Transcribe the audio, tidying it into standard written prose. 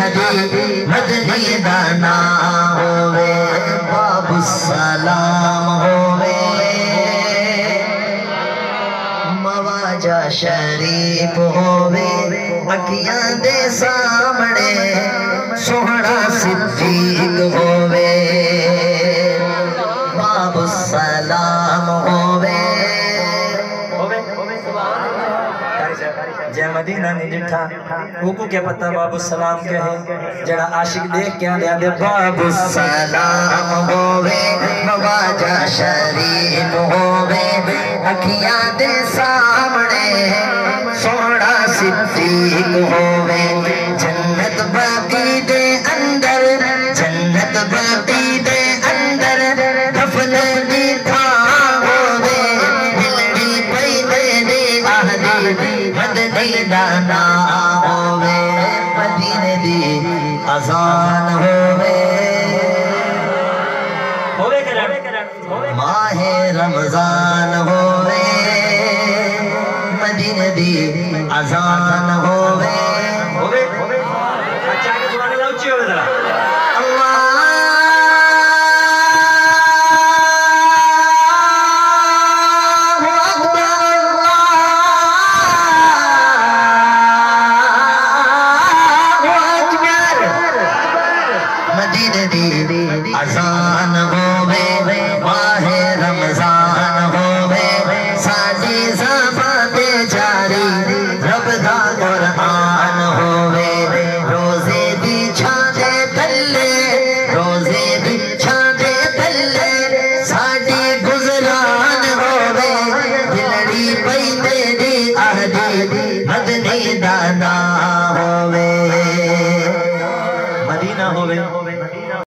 اہدی مدنی دانا ہوئے باب السلام ہوئے مواجہ شریف ہوئے اکیاں دے سامنے سوہڑا صدیق ہوئے باب السلام ہوئے جے مدینہ نہیں جٹھا وہ کو کیا پتہ باب السلام کہے جڑا عاشق دیکھ کیا دیا دے باب السلام ہوئے مواجہ شریف ہوئے اکھیاں دے سامنے سوڑا صدیق ہوئے جنت باقی دے اندر جنت باقی دے اندر دفن دی تھا ہوئے ہلڑی پئی دے دے آہدی مدنی دانا ہوئے مدینے دی اذان ہوئے ماہ رمضان ہوئے مدینے دی اذان ہوئے اچھا کہ سبحان اللہ اچھی ہوئے ذرا اذان ہوئے ماہ رمضان ہوئے ساڈی زبان تے جاری رب دا قرآن ہوئے روزے دی چھاندے تلے روزے دی چھاندے تلے ساڈی گزران ہوئے دلڑی پئی تے دی آہدی مدنی دانا ہوئے